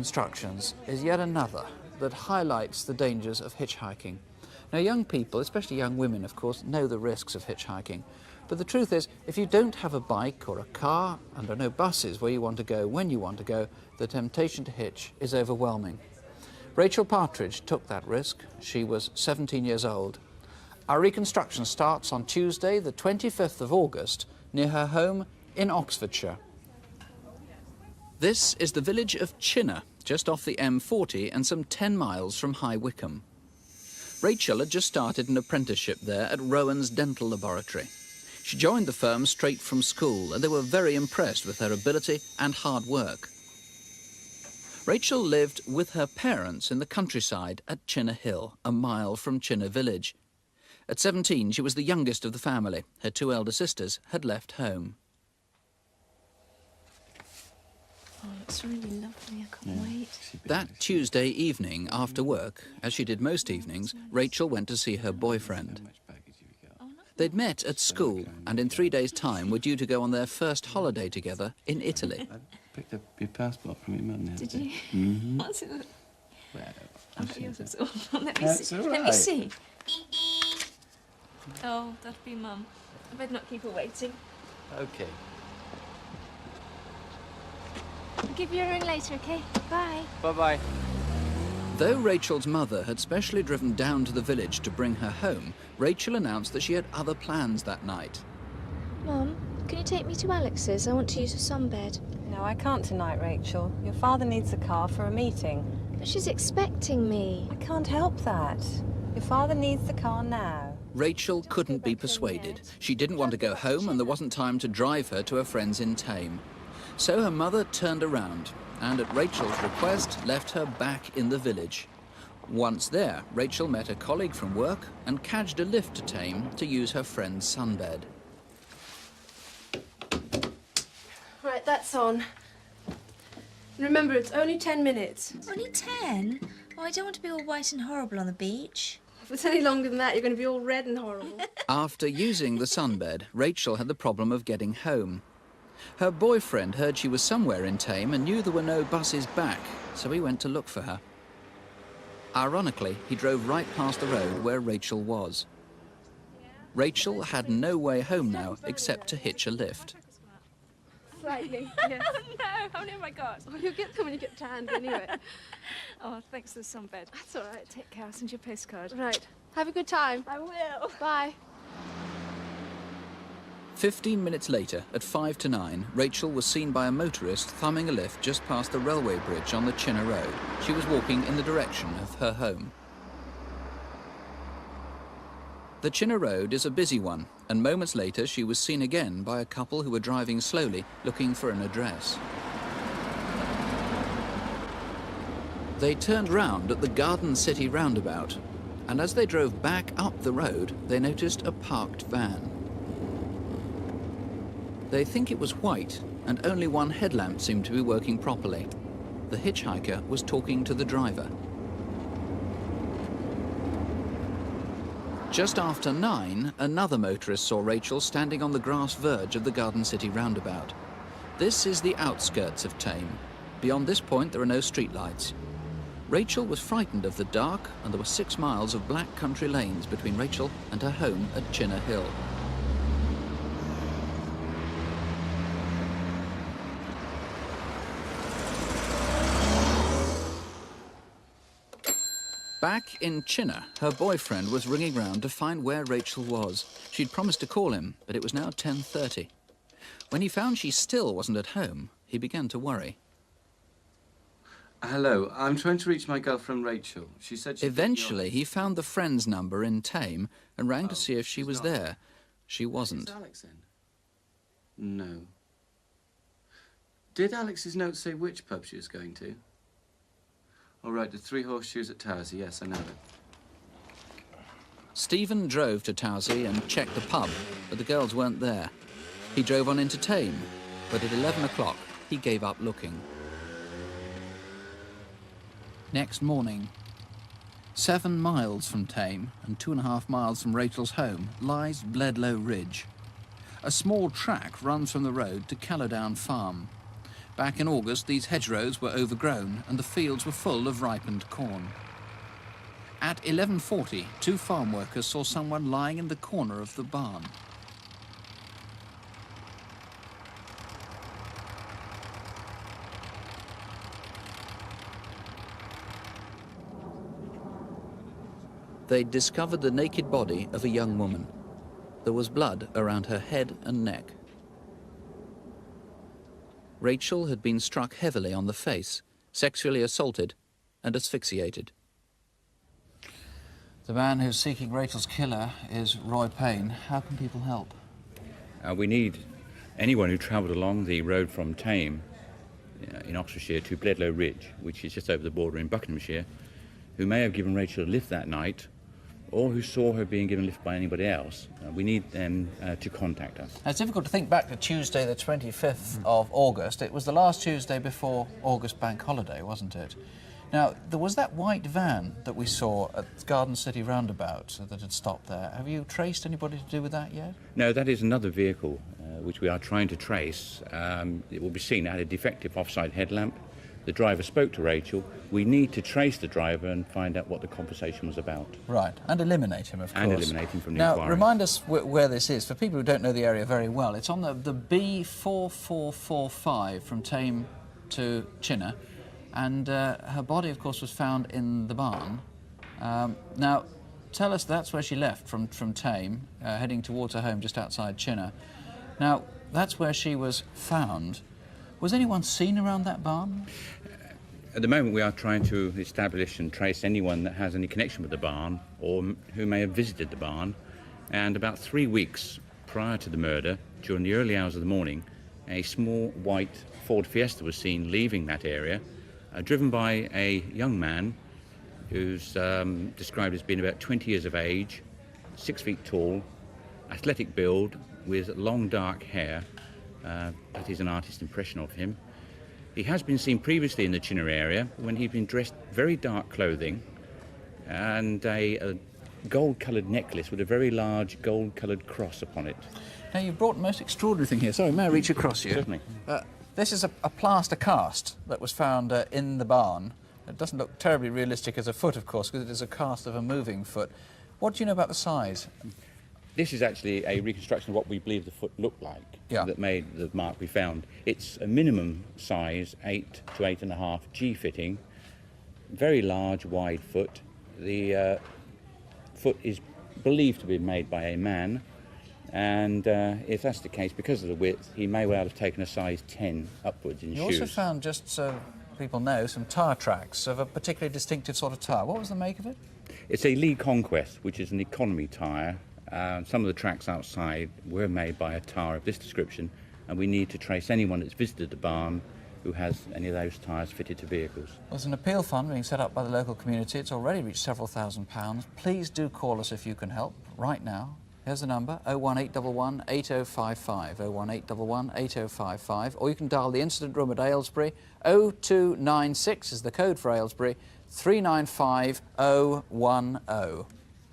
Constructions is yet another that highlights the dangers of hitchhiking. Now, young people, especially young women, of course, know the risks of hitchhiking. But the truth is, if you don't have a bike or a car and there are no buses where you want to go when you want to go, the temptation to hitch is overwhelming. Rachael Partridge took that risk. She was 17 years old. Our reconstruction starts on Tuesday, the 25th of August, near her home in Oxfordshire. This is the village of Chinner, just off the M40 and some 10 miles from High Wycombe. Rachael had just started an apprenticeship there at Rowan's Dental Laboratory. She joined the firm straight from school, and they were very impressed with her ability and hard work. Rachael lived with her parents in the countryside at Chinner Hill, a mile from Chinner village. At 17, she was the youngest of the family. Her two elder sisters had left home. Oh, it's really lovely. I can't wait. That Tuesday evening, after work, as she did most evenings, Rachael went to see her boyfriend. They'd met at school, and in 3 days' time were due to go on their first holiday together in Italy. I picked up your passport from your mum the other Did you? day. Mm-hmm. What's it look? Well, Oh, yours is awful. Let me That's see. all Let me right. see. Oh, that'll be Mum. I better not keep her waiting. OK. I'll give you a ring later, okay? Bye. Bye-bye. Though Rachael's mother had specially driven down to the village to bring her home, Rachael announced that she had other plans that night. Mum, can you take me to Alex's? I want to use a sunbed. No, I can't tonight, Rachel. Your father needs a car for a meeting. But she's expecting me. I can't help that. Your father needs the car now. Rachael couldn't be persuaded. She didn't want to go home, and there wasn't time to drive her to her friends in Thame. So her mother turned around and, at Rachael's request, left her back in the village. Once there, Rachael met a colleague from work and cadged a lift to Thame to use her friend's sunbed. Right, that's on. Remember, it's only 10 minutes. Only 10? Oh, I don't want to be all white and horrible on the beach. If it's any longer than that, you're going to be all red and horrible. After using the sunbed, Rachael had the problem of getting home. Her boyfriend heard she was somewhere in Thame and knew there were no buses back, so he went to look for her. Ironically, he drove right past the road where Rachael was. Rachael had no way home now except to hitch a lift. Slightly, yes. Oh, no. How near have I got? Well, you'll get them when you get tanned anyway. Oh, thanks for the sunbed. That's all right. Take care. I'll send you a postcard. Right. Have a good time. I will. Bye. 15 minutes later, at 5 to 9, Rachael was seen by a motorist thumbing a lift just past the railway bridge on the Chinner Road. She was walking in the direction of her home. The Chinner Road is a busy one, and moments later she was seen again by a couple who were driving slowly, looking for an address. They turned round at the Garden City roundabout, and as they drove back up the road, they noticed a parked van. They think it was white, and only one headlamp seemed to be working properly. The hitchhiker was talking to the driver. Just after 9, another motorist saw Rachael standing on the grass verge of the Garden City roundabout. This is the outskirts of Thame. Beyond this point, there are no streetlights. Rachael was frightened of the dark, and there were 6 miles of black country lanes between Rachael and her home at Chinner Hill. Back in Chinner, her boyfriend was ringing round to find where Rachael was. She'd promised to call him, but it was now 10:30. When he found she still wasn't at home, he began to worry. Hello, I'm trying to reach my girlfriend Rachael. She said she... Eventually, he found the friend's number in Thame and rang to see if she was there. She wasn't. Is Alex in? No. Did Alex's note say which pub she was going to? All right, the Three Horseshoes at Towersey. Yes, I know it. Stephen drove to Towersey and checked the pub, but the girls weren't there. He drove on into Thame, but at 11 o'clock, he gave up looking. Next morning, 7 miles from Thame and 2.5 miles from Rachael's home lies Bledlow Ridge. A small track runs from the road to Callowdown Farm. Back in August, these hedgerows were overgrown and the fields were full of ripened corn. At 11:40, 2 farm workers saw someone lying in the corner of the barn. They discovered the naked body of a young woman. There was blood around her head and neck. Rachael had been struck heavily on the face, sexually assaulted and asphyxiated. The man who's seeking Rachael's killer is Roy Payne. How can people help? We need anyone who travelled along the road from Tame in Oxfordshire to Bledlow Ridge, which is just over the border in Buckinghamshire, who may have given Rachael a lift that night or who saw her being given a lift by anybody else. We need them to contact us. It's difficult to think back to Tuesday the 25th of August. It was the last Tuesday before August Bank Holiday, wasn't it? Now, there was that white van that we saw at Garden City roundabout that had stopped there. Have you traced anybody to do with that yet? No, that is another vehicle which we are trying to trace. It will be seen it had a defective offside headlamp. The driver spoke to Rachael. We need to trace the driver and find out what the conversation was about. Right, and eliminate him, of course. And eliminate him from the now, inquiry. remind us where this is. For people who don't know the area very well, it's on the B4445 from Tame to Chinner, and her body, of course, was found in the barn. Now, tell us that's where she left from Tame, heading towards her home just outside Chinner. Now, that's where she was found. Was anyone seen around that barn? At the moment, we are trying to establish and trace anyone that has any connection with the barn or who may have visited the barn. And about 3 weeks prior to the murder, during the early hours of the morning, a small white Ford Fiesta was seen leaving that area, driven by a young man who's described as being about 20 years of age, 6 feet tall, athletic build, with long dark hair. That is an artist's impression of him. He has been seen previously in the Chinner area when he'd been dressed very dark clothing and a gold-coloured necklace with a very large gold-coloured cross upon it. Now, you brought the most extraordinary thing here. Sorry, may I reach across you? Certainly. This is a plaster cast that was found in the barn. It doesn't look terribly realistic as a foot, of course, because it is a cast of a moving foot. What do you know about the size? This is actually a reconstruction of what we believe the foot looked like that made the mark we found. It's a minimum size, 8 to 8.5 G fitting, very large, wide foot. The foot is believed to be made by a man, and if that's the case, because of the width, he may well have taken a size 10 upwards in shoes. You also found, just so people know, some tyre tracks of a particularly distinctive sort of tyre. What was the make of it? It's a Lee Conquest, which is an economy tyre. Some of the tracks outside were made by a tyre of this description, and we need to trace anyone that's visited the barn who has any of those tyres fitted to vehicles. There's an appeal fund being set up by the local community. It's already reached several £1,000s. Please do call us if you can help right now. Here's the number, 01811 8055, 01811 8055, or you can dial the incident room at Aylesbury. 0296 is the code for Aylesbury, 395010.